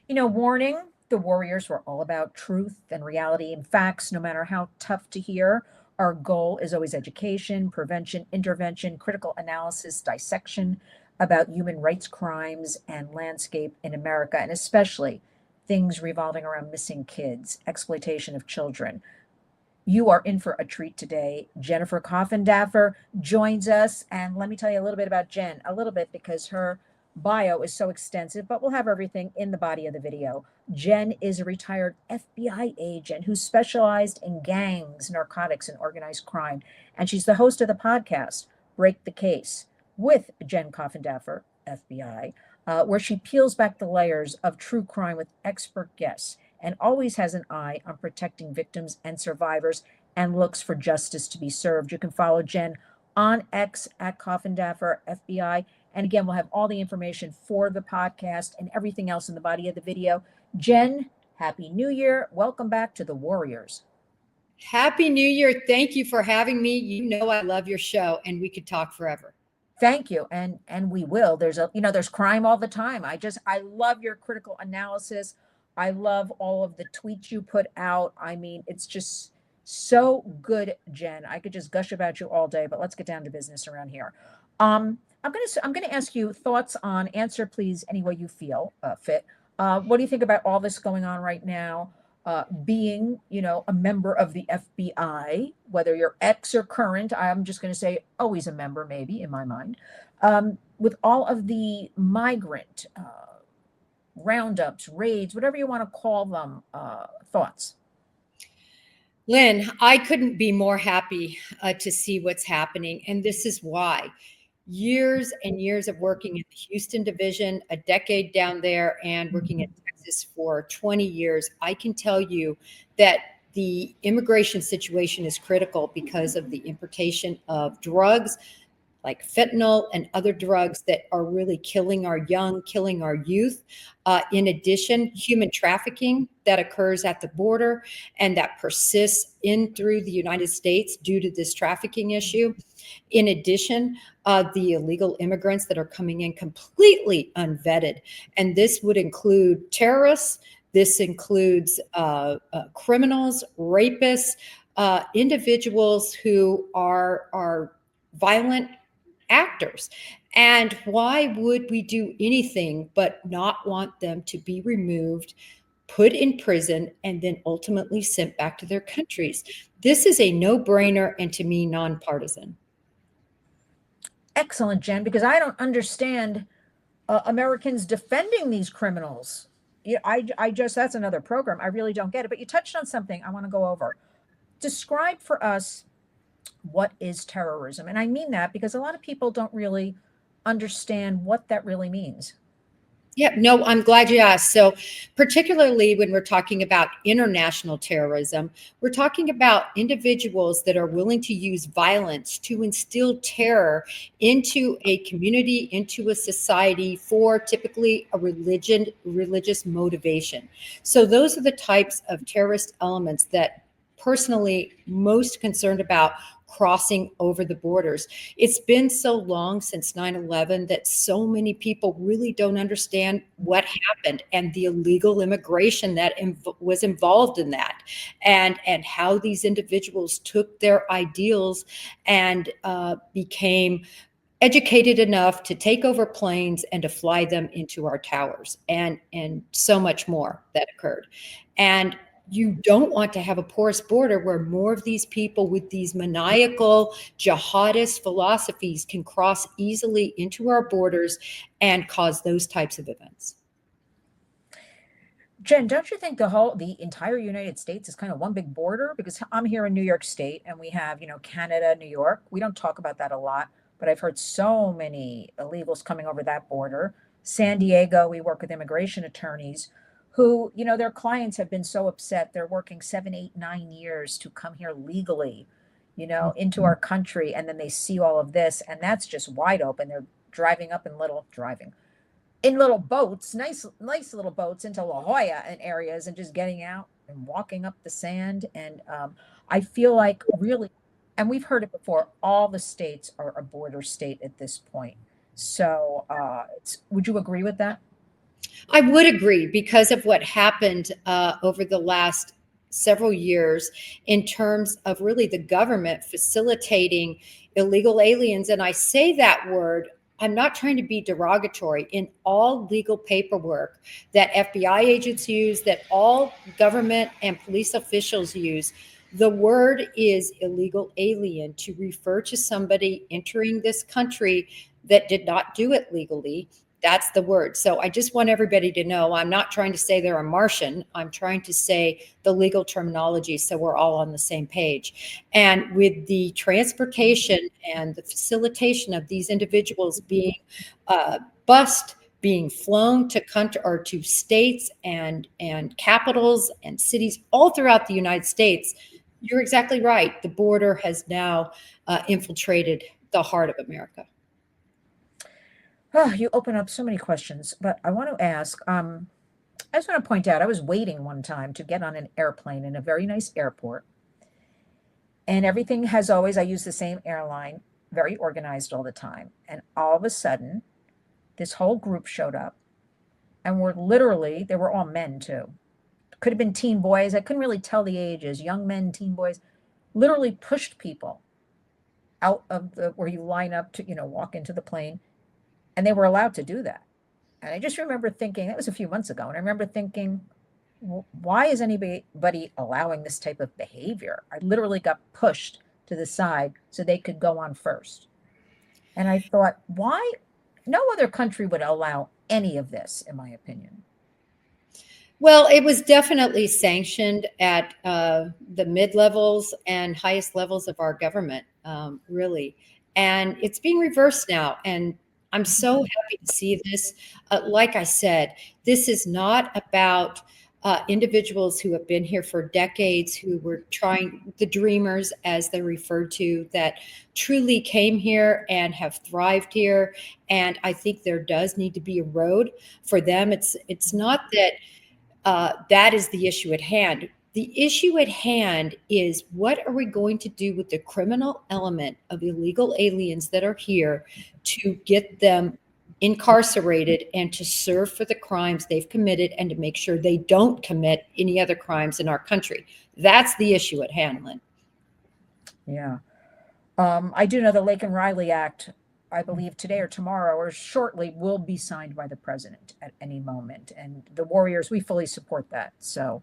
Warning, the Warriors were all about truth and reality and facts, no matter how tough to hear. Our goal is always education, prevention, intervention, critical analysis, dissection about human rights crimes and landscape in America, and especially things revolving around missing kids, exploitation of children. You are in for a treat today. Jennifer Coffindaffer joins us. And let me tell you a little bit about Jen, a little bit because her bio is so extensive, but we'll have everything in the body of the video. Jen is a retired FBI agent who specialized in gangs, narcotics, and organized crime. And she's the host of the podcast, Break the Case, with Jen Coffindaffer, FBI, where she peels back the layers of true crime with expert guests and always has an eye on protecting victims and survivors and looks for justice to be served. You can follow Jen on X at Coffindaffer FBI. And again, we'll have all the information for the podcast and everything else in the body of the video. Jen, Happy New Year. Welcome back to the Warriors. Happy New Year. Thank you for having me. You know I love your show and we could talk forever. Thank you. And we will. There's crime all the time. I love your critical analysis. I love all of the tweets you put out. I mean, it's just so good, Jen. I could just gush about you all day, but let's get down to business around here. I'm gonna ask you thoughts on, answer please any way you feel fit. What do you think about all this going on right now? Being, a member of the FBI, whether you're ex or current, I'm just going to say always a member, maybe in my mind, with all of the migrant roundups, raids, whatever you want to call them, thoughts? Lynn, I couldn't be more happy to see what's happening. And this is why. Years and years of working in the Houston division, a decade down there, and working in Texas for 20 years, I can tell you that the immigration situation is critical because of the importation of drugs like fentanyl and other drugs that are really killing our young, killing our youth. In addition, human trafficking that occurs at the border and that persists in through the United States due to this trafficking issue. In addition, the illegal immigrants that are coming in completely unvetted. And this would include terrorists. This includes criminals, rapists, individuals who are violent actors. And why would we do anything but not want them to be removed, put in prison, and then ultimately sent back to their countries? This is a no-brainer and to me nonpartisan. Excellent, Jen, because I don't understand Americans defending these criminals. That's another program. I really don't get it. But you touched on something I want to go over. Describe for us what is terrorism. And I mean that because a lot of people don't really understand what that really means. Yeah, no, I'm glad you asked. So particularly when we're talking about international terrorism, we're talking about individuals that are willing to use violence to instill terror into a community, into a society for typically a religious motivation. So those are the types of terrorist elements that personally most concerned about crossing over the borders. It's been so long since 9/11 that so many people really don't understand what happened and the illegal immigration that was involved in that, and how these individuals took their ideals and became educated enough to take over planes and to fly them into our towers, and so much more that occurred. And you don't want to have a porous border where more of these people with these maniacal jihadist philosophies can cross easily into our borders and cause those types of events. Jen, don't you think the entire United States is kind of one big border? Because I'm here in New York State and we have, Canada, New York. We don't talk about that a lot, but I've heard so many illegals coming over that border. San Diego, we work with immigration attorneys who, their clients have been so upset. They're working 7, 8, 9 years to come here legally, into our country. And then they see all of this and that's just wide open. They're driving in little boats, nice little boats into La Jolla and areas and just getting out and walking up the sand. And I feel like really, and we've heard it before, all the states are a border state at this point. So would you agree with that? I would agree because of what happened over the last several years in terms of really the government facilitating illegal aliens. And I say that word, I'm not trying to be derogatory, in all legal paperwork that FBI agents use, that all government and police officials use. The word is illegal alien to refer to somebody entering this country that did not do it legally. That's the word. So I just want everybody to know I'm not trying to say they're a Martian. I'm trying to say the legal terminology so we're all on the same page. And with the transportation and the facilitation of these individuals being bused, being flown to country or to states and capitals and cities all throughout the United States, you're exactly right. The border has now infiltrated the heart of America. Oh, you open up so many questions, but I want to ask, I just want to point out, I was waiting one time to get on an airplane in a very nice airport, and everything has always, I use the same airline, very organized all the time. And all of a sudden, this whole group showed up, and were literally, they were all men too. Could have been teen boys. I couldn't really tell the ages, young men, teen boys, literally pushed people out of the, where you line up to, walk into the plane. And they were allowed to do that. And I just remember thinking, that was a few months ago. And I remember thinking, why is anybody allowing this type of behavior? I literally got pushed to the side so they could go on first. And I thought, why? No other country would allow any of this, in my opinion. Well, it was definitely sanctioned at the mid levels and highest levels of our government, really. And it's being reversed now. And I'm so happy to see this. Like I said, this is not about individuals who have been here for decades, who were trying, the dreamers, as they're referred to, that truly came here and have thrived here. And I think there does need to be a road for them. It's not that that is the issue at hand. The issue at hand is, what are we going to do with the criminal element of illegal aliens that are here to get them incarcerated and to serve for the crimes they've committed and to make sure they don't commit any other crimes in our country? That's the issue at hand, Lynn. Yeah. I do know the Lake and Riley Act, I believe today or tomorrow or shortly, will be signed by the president at any moment. And the Warriors, we fully support that. So,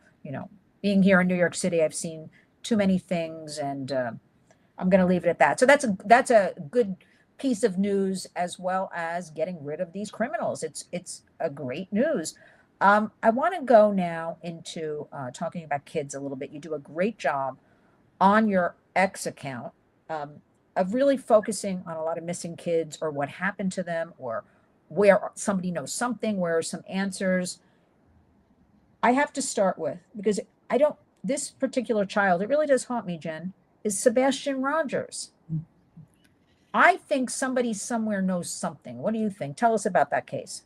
being here in New York City, I've seen too many things, and I'm going to leave it at that. So that's a good piece of news, as well as getting rid of these criminals. It's a great news. I want to go now into talking about kids a little bit. You do a great job on your X account of really focusing on a lot of missing kids, or what happened to them, or where somebody knows something, where are some answers. I have to start with, because this particular child, it really does haunt me, Jen, is Sebastian Rogers. I think somebody somewhere knows something. What do you think? Tell us about that case.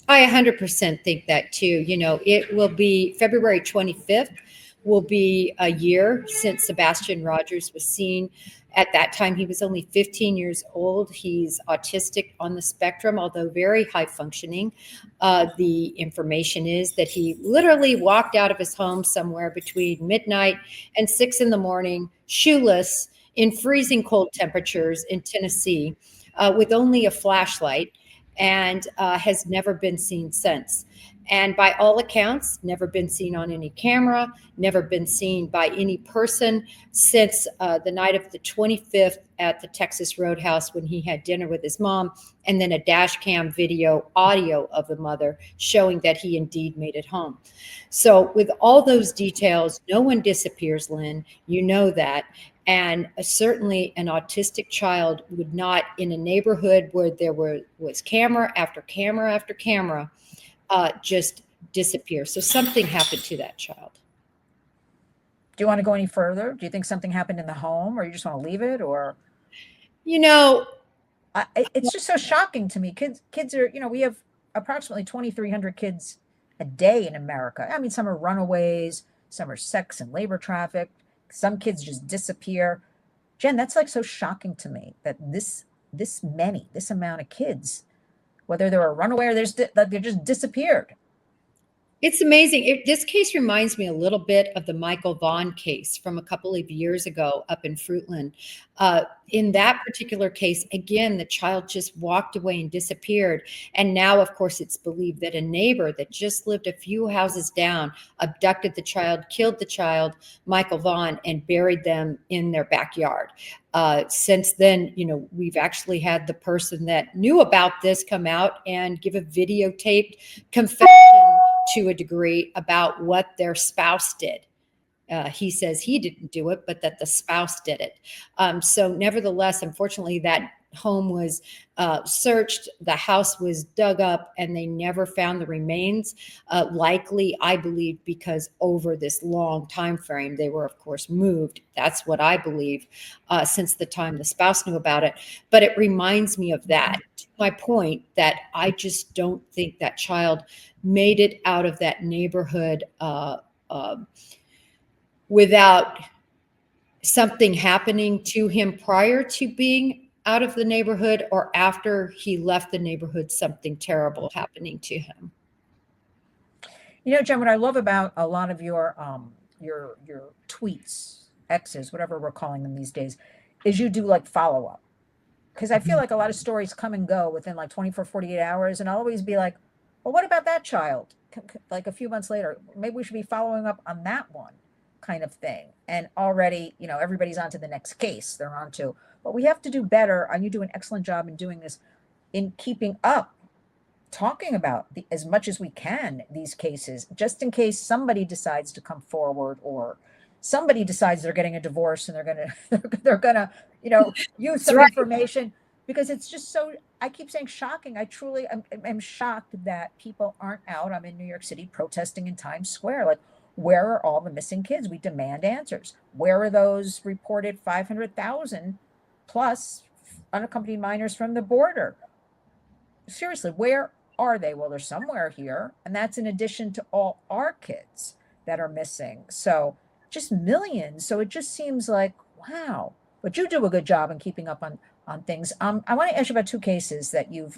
I 100% think that too. It will be February 25th, will be a year since Sebastian Rogers was seen. At that time, he was only 15 years old. He's autistic on the spectrum, although very high functioning. The information is that he literally walked out of his home somewhere between midnight and 6 in the morning, shoeless, in freezing cold temperatures in Tennessee, with only a flashlight, and has never been seen since. And by all accounts, never been seen on any camera, never been seen by any person since the night of the 25th at the Texas Roadhouse, when he had dinner with his mom, and then a dash cam video audio of the mother showing that he indeed made it home. So with all those details, no one disappears, Lynn. You know that. And certainly an autistic child would not, in a neighborhood where there was camera after camera after camera, just disappear. So something happened to that child. Do you want to go any further? Do you think something happened in the home, or you just want to leave it? Or, it's just so shocking to me. Kids are, we have approximately 2,300 kids a day in America. I mean, some are runaways, some are sex and labor trafficked. Some kids just disappear. Jen, that's like so shocking to me, that this amount of kids, whether they're a runaway or they're just disappeared. It's amazing. This case reminds me a little bit of the Michael Vaughn case from a couple of years ago up in Fruitland. In that particular case, again, the child just walked away and disappeared. And now, of course, it's believed that a neighbor that just lived a few houses down abducted the child, killed the child, Michael Vaughn, and buried them in their backyard. Since then, we've actually had the person that knew about this come out and give a videotaped confession to a degree about what their spouse did. He says he didn't do it, but that the spouse did it. So nevertheless, unfortunately, that home was searched, the house was dug up, and they never found the remains. Likely, I believe, because over this long time frame, they were, of course, moved. That's what I believe, since the time the spouse knew about it. But it reminds me of that. To my point, that I just don't think that child made it out of that neighborhood without something happening to him prior to being out of the neighborhood, or after he left the neighborhood, something terrible happening to him. Jen, what I love about a lot of your tweets, X's, whatever we're calling them these days, is you do like follow up. Because I feel like a lot of stories come and go within like 24, 48 hours. And I'll always be like, well, what about that child? Like a few months later, maybe we should be following up on that one, kind of thing. And already, everybody's on to the next case they're on to. But we have to do better. And you do an excellent job in doing this, in keeping up, talking about as much as we can these cases, just in case somebody decides to come forward, or somebody decides they're getting a divorce and they're gonna use some information, because it's just so, I keep saying shocking. I truly am shocked that people aren't out. I'm in New York City protesting in Times Square. Like, where are all the missing kids? We demand answers. Where are those reported 500,000 plus unaccompanied minors from the border? Seriously, where are they? Well, they're somewhere here. And that's in addition to all our kids that are missing. So just millions. So it just seems like, wow. But you do a good job in keeping up on things. I want to ask you about two cases that you've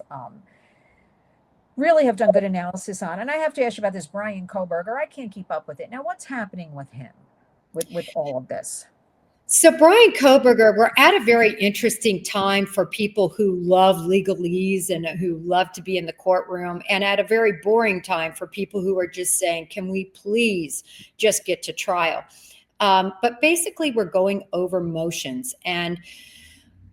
really have done good analysis on. And I have to ask you about this Brian Kohberger. I can't keep up with it. Now, what's happening with him, with all of this? So Brian Kohberger, we're at a very interesting time for people who love legalese and who love to be in the courtroom, and at a very boring time for people who are just saying, can we please just get to trial? But basically, we're going over motions. And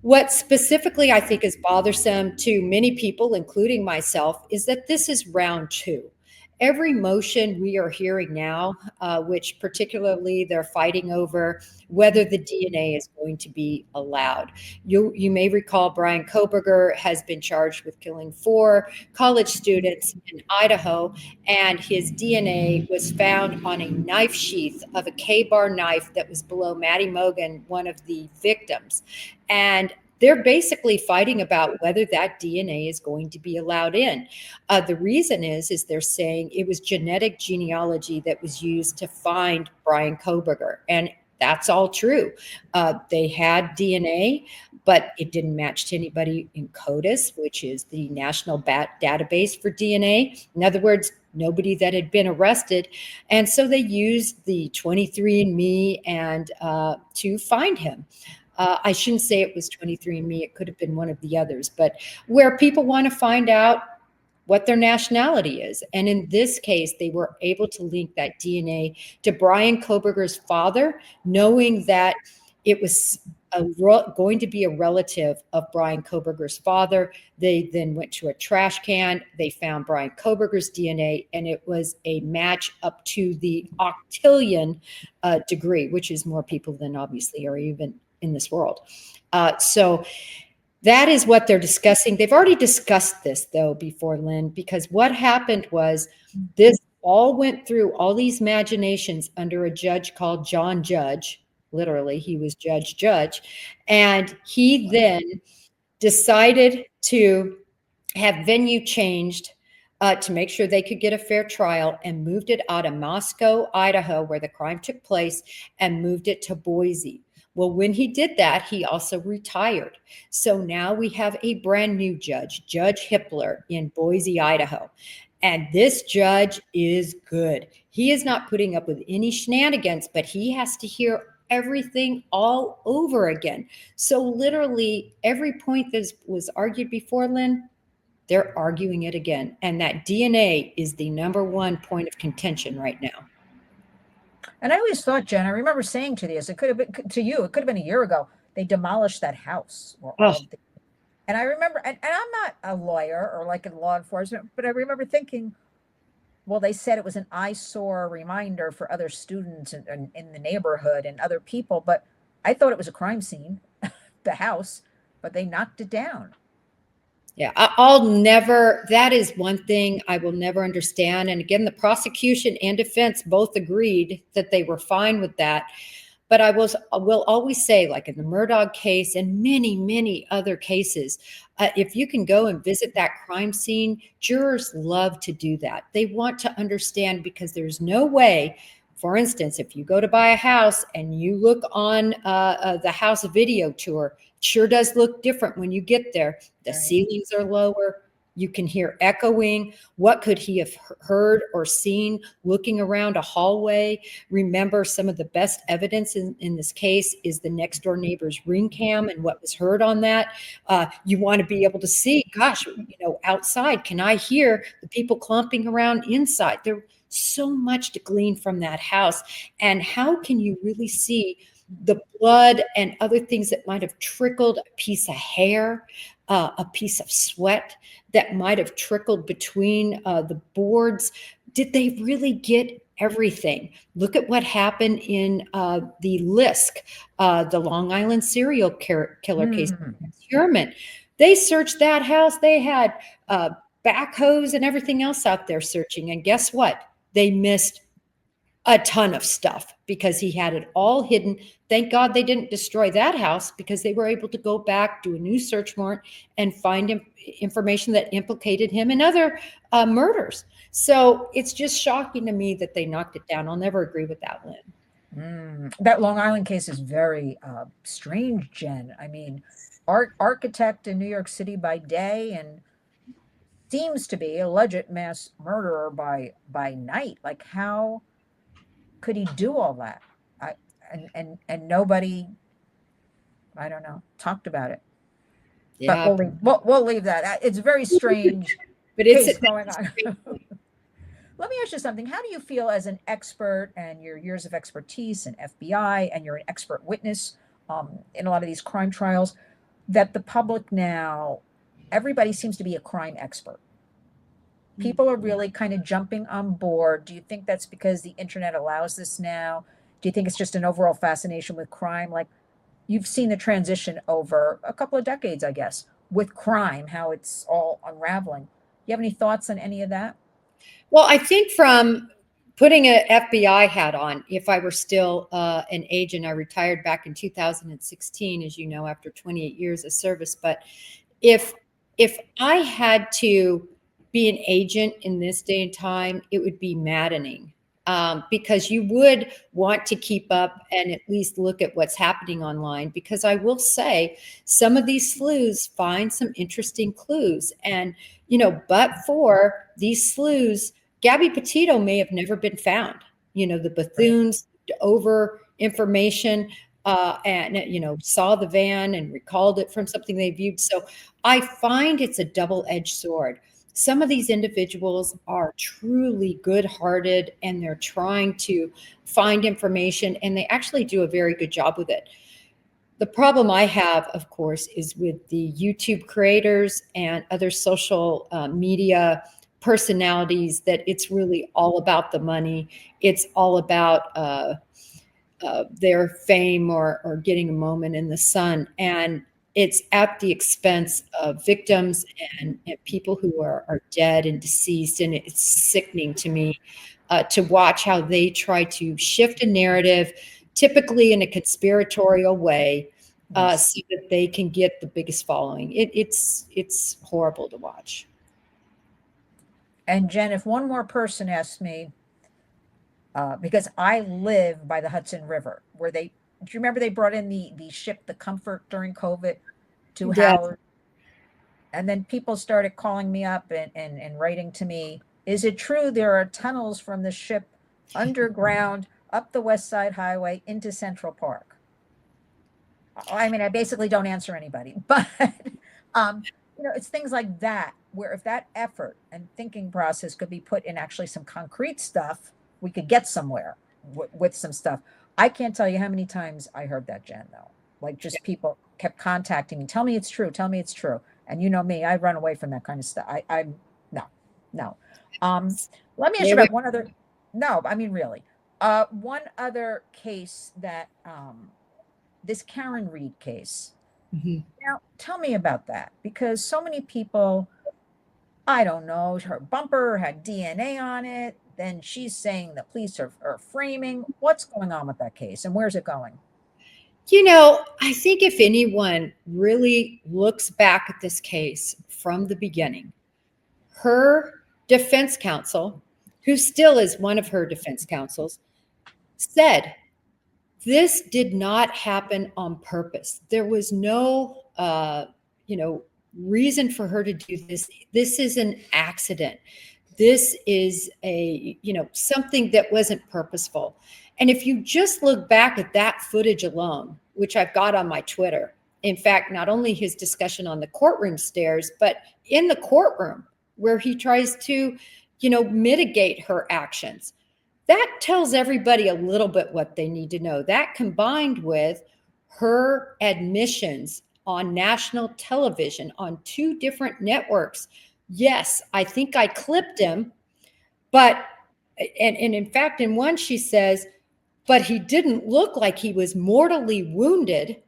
what specifically I think is bothersome to many people, including myself, is that this is round two. Every motion we are hearing now, which particularly they're fighting over whether the DNA is going to be allowed. You may recall Brian Kohberger has been charged with killing 4 college students in Idaho, and his DNA was found on a knife sheath of a K-bar knife that was below Maddie Mogan, one of the victims. And they're basically fighting about whether that DNA is going to be allowed in. The reason is they're saying it was genetic genealogy that was used to find Brian Kohberger. And that's all true. They had DNA, but it didn't match to anybody in CODIS, which is the national database for DNA. In other words, nobody that had been arrested. And so they used the 23andMe and to find him. I shouldn't say it was 23andMe. It could have been one of the others, but where people want to find out what their nationality is. And in this case, they were able to link that DNA to Brian Kohberger's father, knowing that it was going to be a relative of Brian Kohberger's father. They then went to a trash can. They found Brian Kohberger's DNA, and it was a match up to the octillion degree, which is more people than obviously are even in this world. So that is what they're discussing. They've already discussed this, though, before, Lynn, because what happened was this all went through all these machinations under a judge called John Judge. Literally, he was Judge. And he then decided to have venue changed to make sure they could get a fair trial, and moved it out of Moscow, Idaho, where the crime took place, and moved it to Boise. Well, when he did that, he also retired. So now we have a brand new judge, Judge Hippler, in Boise, Idaho. And this judge is good. He is not putting up with any shenanigans, but he has to hear everything all over again. So literally every point that was argued before, Lynn, they're arguing it again. And that DNA is the number one point of contention right now. And I always thought, Jen, I remember saying to this, it could have been to you, it could have been a year ago. They demolished that house where Oh, all of the, and I remember, and I'm not a lawyer or like in law enforcement, but I remember thinking, well, they said it was an eyesore reminder for other students in the neighborhood and other people, but I thought it was a crime scene, the house, but they knocked it down. yeah, I'll never, that is one thing I will never understand. And again, the prosecution and defense both agreed that they were fine with that. But will always say, like in the Murdaugh case and many, many other cases, if you can go and visit that crime scene, jurors love to do that. They want to understand, because there's no way, for instance, if you go to buy a house and you look on the house video tour, it sure does look different when you get there. The ceilings are lower. You can hear echoing. What could he have heard or seen looking around a hallway? Remember, some of the best evidence in this case is the next door neighbor's ring cam and what was heard on that. You want to be able to see, gosh, outside, can I hear the people clumping around inside? There's so much to glean from that house. And how can you really see the blood and other things that might have trickled, a piece of hair, a piece of sweat that might have trickled between the boards? Did they really get everything? Look at what happened in the LISC, the Long Island serial killer case. Human. They searched that house. They had backhoes and everything else out there searching. And guess what? They missed a ton of stuff because he had it all hidden. Thank God they didn't destroy that house, because they were able to go back, do a new search warrant, and find information that implicated him in other murders. So it's just shocking to me that they knocked it down. I'll never agree with that, Lynn. That Long Island case is very strange, Jen. I mean, architect in New York City by day and seems to be alleged mass murderer by night. Like, how could he do all that? And nobody, I don't know, talked about it. Yeah, but we'll leave that. It's very strange. but it's case going on. Let me ask you something. How do you feel as an expert and your years of expertise in FBI, and you're an expert witness in a lot of these crime trials, that the public now, everybody seems to be a crime expert? People are really kind of jumping on board. Do you think that's because the internet allows this now? Do you think it's just an overall fascination with crime? Like, you've seen the transition over a couple of decades, I guess, with crime, how it's all unraveling. You have any thoughts on any of that? Well, I think from putting an FBI hat on, if I were still an agent, I retired back in 2016, as you know, after 28 years of service. But if I had to be an agent in this day and time, it would be maddening, because you would want to keep up and at least look at what's happening online. Because I will say, some of these sleuths find some interesting clues. And, but for these sleuths, Gabby Petito may have never been found. The Bethunes over information, and saw the van and recalled it from something they viewed. So I find it's a double-edged sword. Some of these individuals are truly good-hearted, and they're trying to find information, and they actually do a very good job with it. The problem I have, of course, is with the YouTube creators and other social media personalities, that it's really all about the money. It's all about their fame or getting a moment in the sun. And it's at the expense of victims and people who are dead and deceased. And it's sickening to me to watch how they try to shift a narrative, typically in a conspiratorial way, so that they can get the biggest following. It's horrible to watch. And Jen, if one more person asks me, because I live by the Hudson River, where do you remember they brought in the ship, the Comfort, during COVID to Yeah. Howard? And then people started calling me up and writing to me Is it true there are tunnels from the ship underground up the West Side Highway into Central Park? I mean, I basically don't answer anybody, but it's things like that where if that effort and thinking process could be put in actually some concrete stuff, we could get somewhere with some stuff. I can't tell you how many times I heard that, Jen, though. Like just people kept contacting me, tell me it's true, tell me it's true. And you know me, I run away from that kind of stuff. I'm no, no. Um, Let me ask you about one other. No, I mean really. One other case that this Karen Reed case. Mhm. Now, tell me about that because so many people, I don't know, her bumper had DNA on it. Then she's saying the police are framing. What's going on with that case and where's it going? I think if anyone really looks back at this case from the beginning, her defense counsel, who still is one of her defense counsels, said this did not happen on purpose. There was no, reason for her to do this. This is an accident. This is something that wasn't purposeful. And if you just look back at that footage alone, which I've got on my Twitter, in fact, not only his discussion on the courtroom stairs, but in the courtroom where he tries to, mitigate her actions. That tells everybody a little bit what they need to know. That combined with her admissions on national television on 2 different networks. Yes, I think I clipped him, but and in fact, in one she says, but he didn't look like he was mortally wounded.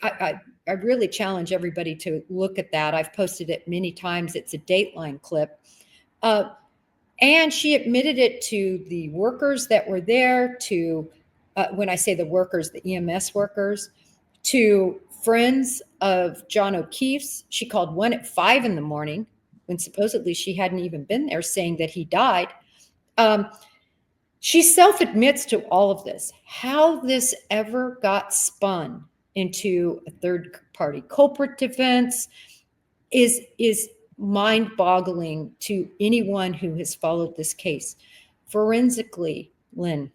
I really challenge everybody to look at that. I've posted it many times. It's a Dateline clip. And she admitted it to the workers that were there, to, when I say the workers, the EMS workers, to friends of John O'Keefe's. She called one at 5 a.m. when supposedly she hadn't even been there, saying that he died. She self-admits to all of this. How this ever got spun into a third-party culprit defense is mind-boggling to anyone who has followed this case. Forensically, Lynn,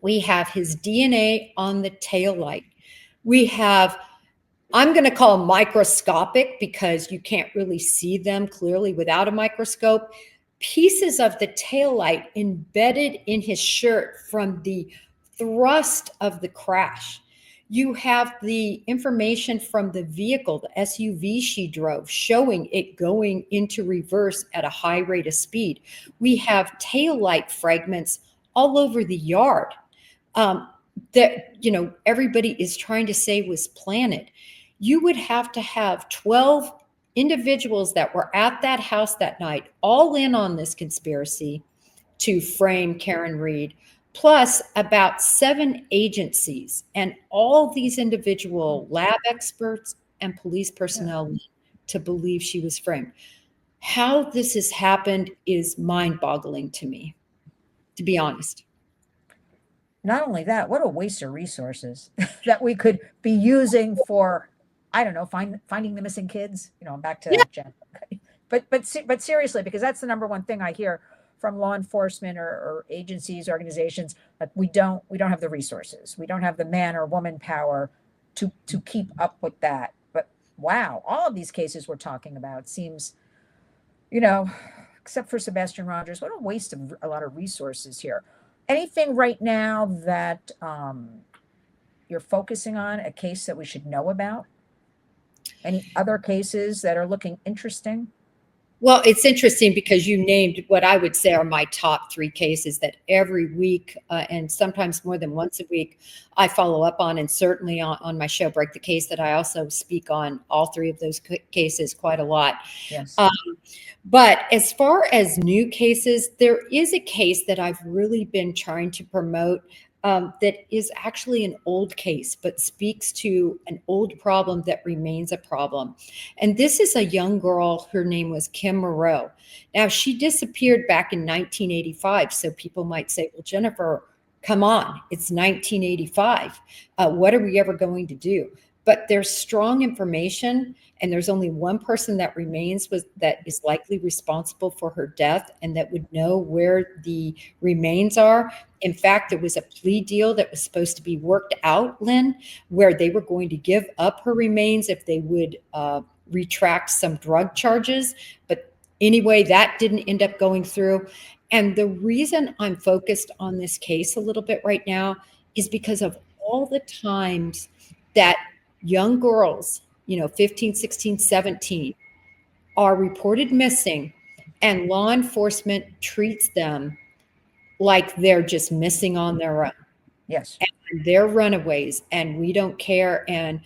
we have his DNA on the taillight. We have, I'm going to call them microscopic because you can't really see them clearly without a microscope, pieces of the taillight embedded in his shirt from the thrust of the crash. You have the information from the vehicle, the SUV she drove, showing it going into reverse at a high rate of speed. We have taillight fragments all over the yard that, everybody is trying to say was planted. You would have to have 12 individuals that were at that house that night, all in on this conspiracy to frame Karen Reed, plus about 7 agencies and all these individual lab experts and police personnel to believe she was framed. How this has happened is mind-boggling to me, to be honest. Not only that, what a waste of resources that we could be using for, I don't know, finding the missing kids. I'm back to that, Jen. Okay. But seriously, because that's the number one thing I hear from law enforcement or agencies, organizations, like we don't have the resources. We don't have the man or woman power to keep up with that. But wow, all of these cases we're talking about seems, except for Sebastian Rogers, what a waste of a lot of resources here. Anything right now that you're focusing on, a case that we should know about? Any other cases that are looking interesting? Well, it's interesting because you named what I would say are my top 3 cases that every week and sometimes more than once a week I follow up on, and certainly on my show, Break the Case, that I also speak on all 3 of those cases quite a lot. Yes. But as far as new cases, there is a case that I've really been trying to promote that is actually an old case, but speaks to an old problem that remains a problem. And this is a young girl. Her name was Kim Moreau. Now, she disappeared back in 1985. So people might say, well, Jennifer, come on, it's 1985. What are we ever going to do? but there's strong information, and there's only one person that remains that is likely responsible for her death and that would know where the remains are. In fact, there was a plea deal that was supposed to be worked out, Lynn, where they were going to give up her remains if they would retract some drug charges. But anyway, that didn't end up going through. And the reason I'm focused on this case a little bit right now is because of all the times that young girls, 15, 16, 17, are reported missing, and law enforcement treats them like they're just missing on their own. Yes. And they're runaways, and we don't care. And,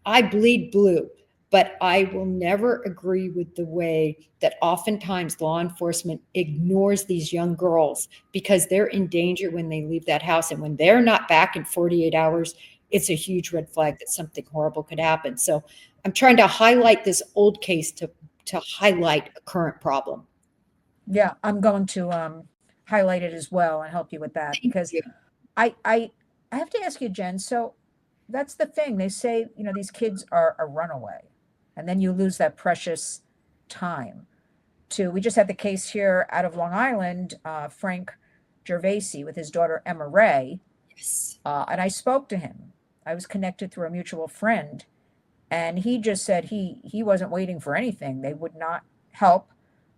I bleed blue, but I will never agree with the way that oftentimes law enforcement ignores these young girls because they're in danger when they leave that house. And when they're not back in 48 hours, it's a huge red flag that something horrible could happen. So I'm trying to highlight this old case to highlight a current problem. Yeah, I'm going to highlight it as well and help you with that, because I have to ask you, Jen. So that's the thing. They say, these kids are a runaway, and then you lose that precious time. We just had the case here out of Long Island, Frank Gervasi with his daughter Emma Ray. Yes. And I spoke to him. I was connected through a mutual friend, and he just said he wasn't waiting for anything. They would not help.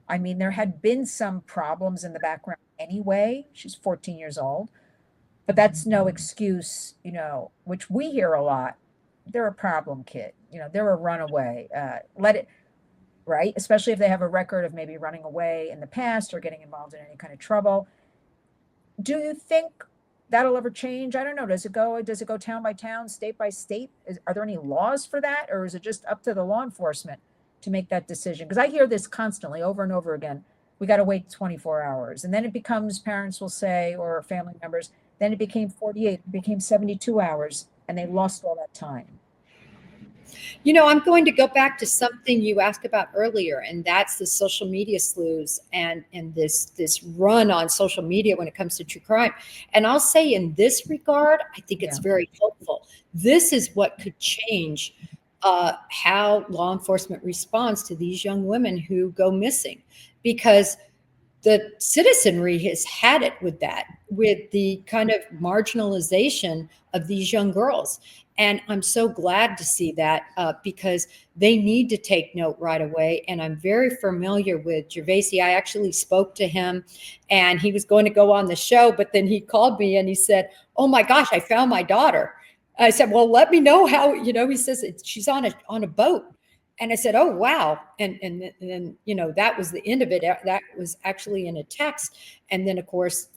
I mean, there had been some problems in the background anyway. She's 14 years old, but that's no excuse, which we hear a lot. They're a problem kid. They're a runaway. Let it, right? Especially if they have a record of maybe running away in the past or getting involved in any kind of trouble. Do you think that'll ever change? I don't know. Does it go town by town, state by state? Are there any laws for that? Or is it just up to the law enforcement to make that decision? Because I hear this constantly over and over again. We got to wait 24 hours. And then it becomes, parents will say, or family members, then it became 48, it became 72 hours, and they lost all that time. I'm going to go back to something you asked about earlier, and that's the social media sleuths and this run on social media when it comes to true crime. And I'll say in this regard, I think it's very helpful. This is what could change how law enforcement responds to these young women who go missing, because the citizenry has had it with that, with the kind of marginalization of these young girls. And I'm so glad to see that because they need to take note right away. And I'm very familiar with Gervasi. I actually spoke to him, and he was going to go on the show, but then he called me and he said, "Oh my gosh, I found my daughter." I said, "Well, let me know how." He says she's on a boat. And I said, "Oh, wow." And then, that was the end of it. That was actually in a text. And then, of course,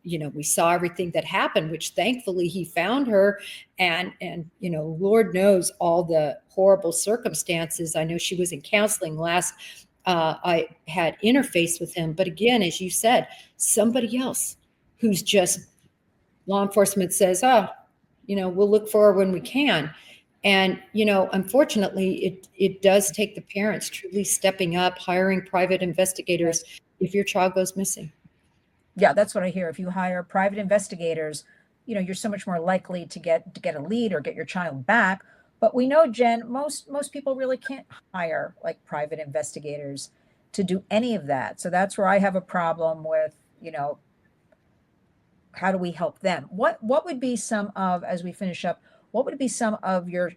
we saw everything that happened, which thankfully he found her. And Lord knows all the horrible circumstances. I know she was in counseling last. I had interfaced with him. But again, as you said, somebody else who's just, law enforcement says, "Oh, we'll look for her when we can." And, unfortunately, it does take the parents truly stepping up, hiring private investigators if your child goes missing. Yeah, that's what I hear. If you hire private investigators, you're so much more likely to get a lead or get your child back. But we know, Jen, most people really can't hire like private investigators to do any of that. So that's where I have a problem with, how do we help them? What would be some of, as we finish up, what would be some of your,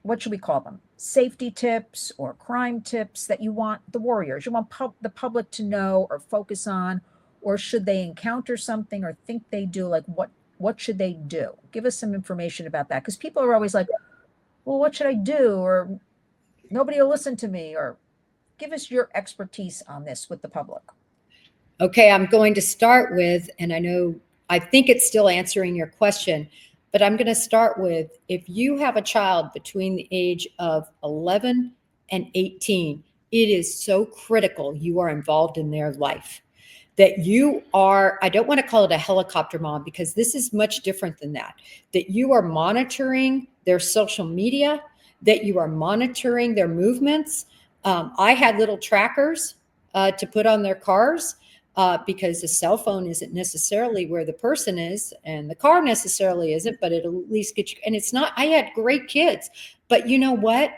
what should we call them? Safety tips or crime tips that you want the warriors, you want the public to know or focus on, or should they encounter something or think they do, like what should they do? Give us some information about that. Because people are always like, well, what should I do? Or nobody will listen to me, or give us your expertise on this with the public. Okay, I'm going to start with, and I think it's still answering your question, but I'm going to start with, if you have a child between the age of 11 and 18, it is so critical you are involved in their life. That you are, I don't want to call it a helicopter mom, because this is much different than that. That you are monitoring their social media, that you are monitoring their movements. I had little trackers to put on their cars. because the cell phone isn't necessarily where the person is, and the car necessarily isn't, but it'll at least get you. And it's not, I had great kids, but you know what?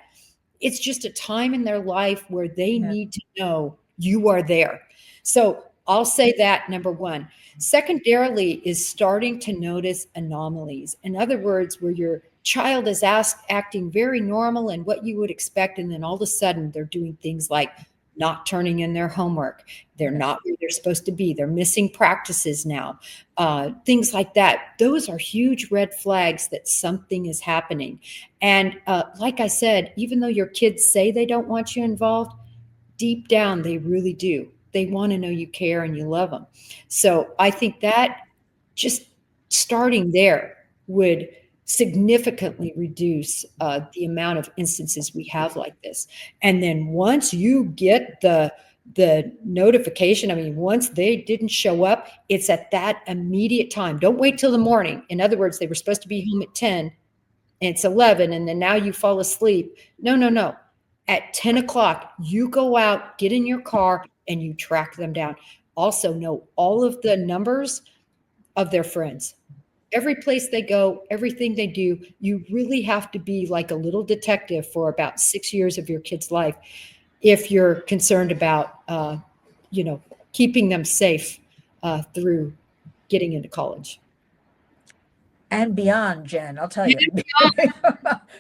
It's just a time in their life where they Yeah. need to know you are there. So I'll say that, number one. Secondarily is starting to notice anomalies. In other words, where your child is acting very normal and what you would expect, and then all of a sudden they're doing things like not turning in their homework. They're Yes. not where they're supposed to be. They're missing practices now. Things like that. Those are huge red flags that something is happening. And like I said, even though your kids say they don't want you involved, deep down, they really do. They want to know you care and you love them. So I think that just starting there would significantly reduce the amount of instances we have like this. And then once you get the notification, I mean, once they didn't show up, it's at that immediate time. Don't wait till the morning. In other words, they were supposed to be home at 10 and it's 11, and then now you fall asleep. No, no, no. At 10 o'clock, you go out, get in your car, and you track them down. Also, know all of the numbers of their friends. Every place they go, everything they do, you really have to be like a little detective for about 6 years of your kid's life if you're concerned about, keeping them safe through getting into college. And beyond, Jen, I'll tell you.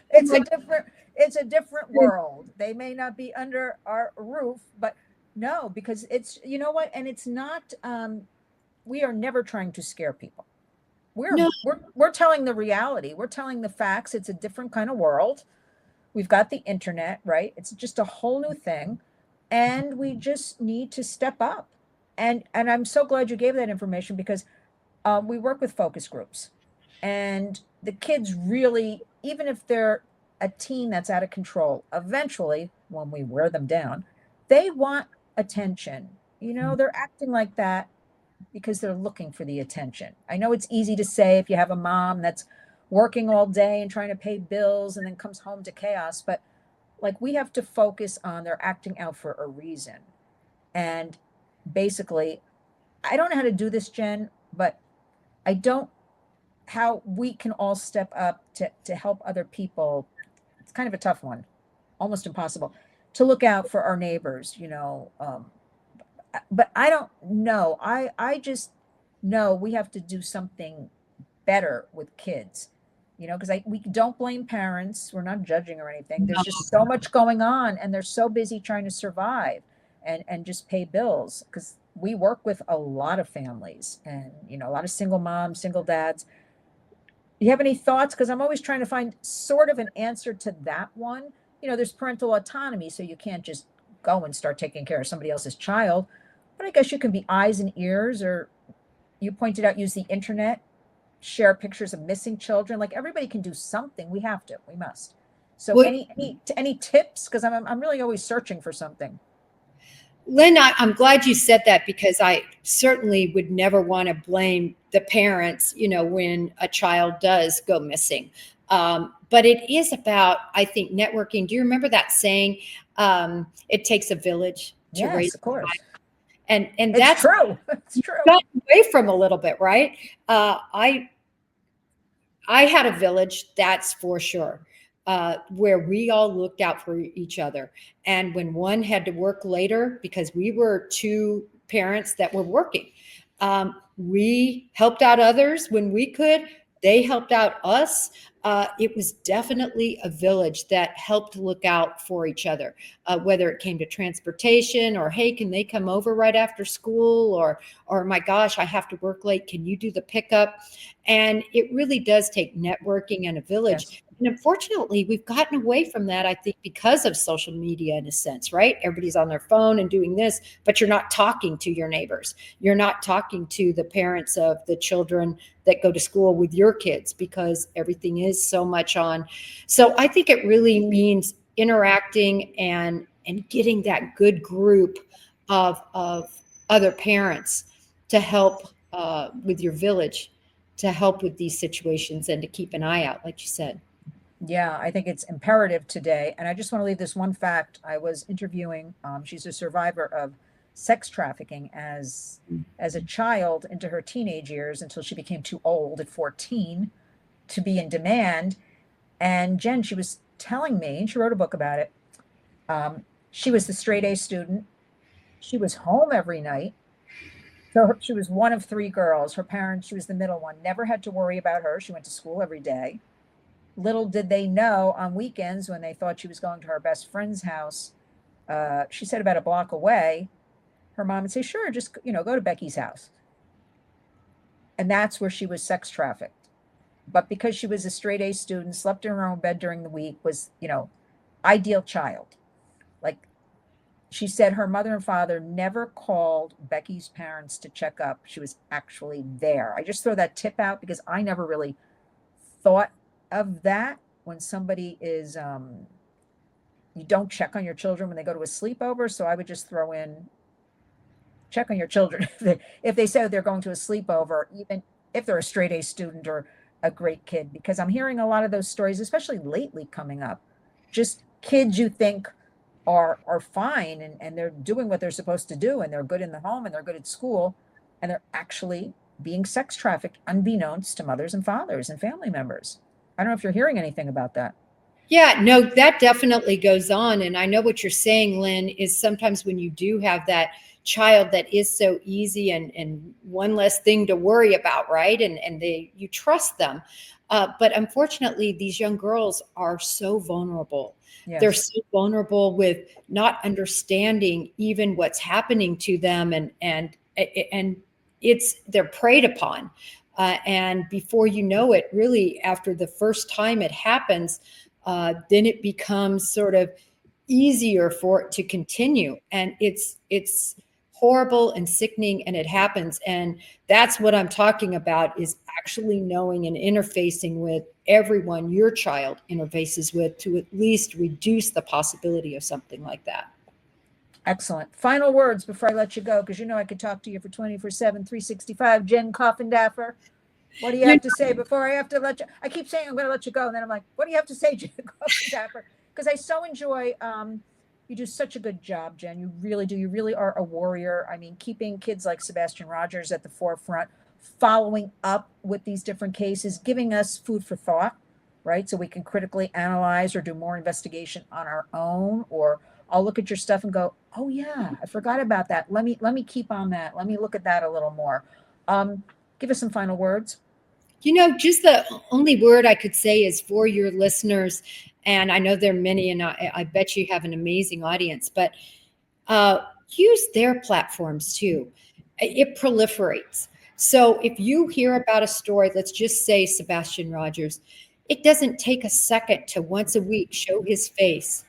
it's a different world. They may not be under our roof, but no, because it's, you know what, and it's not, we are never trying to scare people. No, We're telling the reality. We're telling the facts. It's a different kind of world. We've got the internet, right? It's just a whole new thing, and we just need to step up. And I'm so glad you gave that information because we work with focus groups, and the kids really, even if they're a teen that's out of control, eventually, when we wear them down, they want attention. You know, they're acting like that because they're looking for the attention. I know it's easy to say if you have a mom that's working all day and trying to pay bills and then comes home to chaos, but like we have to focus on they're acting out for a reason. And basically, I don't know how to do this, Jen, but I don't how we can all step up to help other people. It's kind of a tough one, almost impossible to look out for our neighbors, but I don't know. I just know we have to do something better with kids, because we don't blame parents. We're not judging or anything. There's just so much going on, and they're so busy trying to survive and just pay bills. Because we work with a lot of families, and a lot of single moms, single dads. You have any thoughts? Because I'm always trying to find sort of an answer to that one. There's parental autonomy, so you can't just go and start taking care of somebody else's child. But I guess you can be eyes and ears, or you pointed out, use the internet, share pictures of missing children. Like everybody can do something. We must. So well, any tips? Because I'm really always searching for something. Lynn, I'm glad you said that because I certainly would never want to blame the parents, when a child does go missing. But it is about, I think, networking. Do you remember that saying, it takes a village to Yes, raise of a child? course. And It's that's true. It's true. gotten away from a little bit, right? I had a village, that's for sure, where we all looked out for each other. And when one had to work later, because we were two parents that were working, we helped out others when we could. They helped out us. It was definitely a village that helped look out for each other, whether it came to transportation or, hey, can they come over right after school? Or my gosh, I have to work late. Can you do the pickup? And it really does take networking and a Yes. village. And unfortunately, we've gotten away from that, I think, because of social media in a sense, right? Everybody's on their phone and doing this, but you're not talking to your neighbors. You're not talking to the parents of the children that go to school with your kids because everything is so much on. So I think it really means interacting and getting that good group of other parents to help with your village, to help with these situations and to keep an eye out, like you said. Yeah, I think it's imperative today. And I just want to leave this one fact. I was interviewing, she's a survivor of sex trafficking as a child into her teenage years until she became too old at 14 to be in demand. And Jen, she was telling me, and she wrote a book about it. She was the straight A student. She was home every night. So she was one of three girls. Her parents, she was the middle one, never had to worry about her. She went to school every day. Little did they know on weekends when they thought she was going to her best friend's house, she said about a block away, her mom would say, sure, just, go to Becky's house. And that's where she was sex trafficked. But because she was a straight A student, slept in her own bed during the week, was, ideal child. Like, she said her mother and father never called Becky's parents to check up. She was actually there. I just throw that tip out because I never really thought of that when somebody is, you don't check on your children when they go to a sleepover. So I would just throw in, check on your children if they say they're going to a sleepover, even if they're a straight A student or a great kid, because I'm hearing a lot of those stories, especially lately coming up, just kids you think are fine and they're doing what they're supposed to do and they're good in the home and they're good at school and they're actually being sex trafficked unbeknownst to mothers and fathers and family members. I don't know if you're hearing anything about that. Yeah, no, that definitely goes on. And I know what you're saying, Lynn, is sometimes when you do have that child that is so easy and one less thing to worry about, right? And you trust them. But unfortunately, these young girls are so vulnerable. Yes. They're so vulnerable with not understanding even what's happening to them, and they're preyed upon. And before you know it, really, after the first time it happens, then it becomes sort of easier for it to continue. And it's horrible and sickening, and it happens. And that's what I'm talking about, is actually knowing and interfacing with everyone your child interfaces with to at least reduce the possibility of something like that. Excellent. Final words before I let you go, because I could talk to you for 24/7, 365. Jen Coffindaffer, what do you have to say before I have to let you? I keep saying I'm going to let you go, and then I'm like, what do you have to say, Jen Coffindaffer? Because I so enjoy, you do such a good job, Jen. You really do. You really are a warrior. I mean, keeping kids like Sebastian Rogers at the forefront, following up with these different cases, giving us food for thought, right? So we can critically analyze or do more investigation on our own, or I'll look at your stuff and go, oh yeah, I forgot about that. Let me keep on that. Let me look at that a little more. Give us some final words. Just the only word I could say is for your listeners, and I know there are many, and I bet you have an amazing audience, but use their platforms too. It proliferates. So if you hear about a story, let's just say Sebastian Rogers, it doesn't take a second to once a week show his face,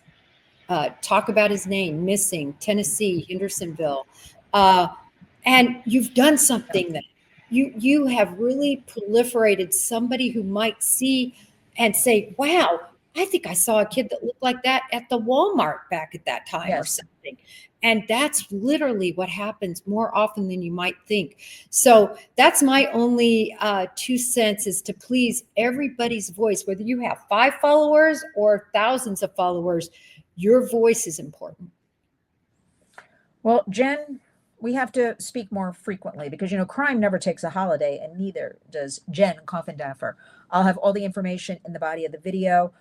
talk about his name, missing, Tennessee, Hendersonville, and you've done something that you have really proliferated somebody who might see and say, wow, I think I saw a kid that looked like that at the Walmart back at that time, Yes. or something. And that's literally what happens more often than you might think. So that's my only 2 cents, is to please everybody's voice, whether you have 5 followers or thousands of followers, your voice is important. Well, Jen, we have to speak more frequently because, crime never takes a holiday, and neither does Jen Coffindaffer. I'll have all the information in the body of the video.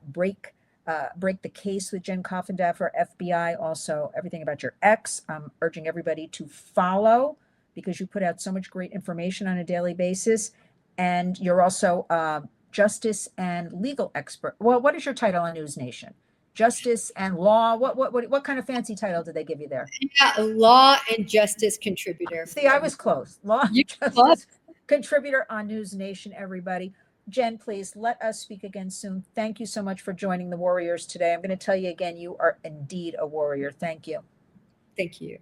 Break the case with Jen Coffindaffer FBI. Also, everything about your ex. I'm urging everybody to follow because you put out so much great information on a daily basis. And you're also justice and legal expert. Well, what is your title on News Nation? Justice and law. What kind of fancy title did they give you there? Yeah, a law and justice contributor. See, I was close. Law and justice contributor on News Nation, everybody. Jen, please let us speak again soon. Thank you so much for joining the Warriors today. I'm going to tell you again, you are indeed a warrior. Thank you. Thank you.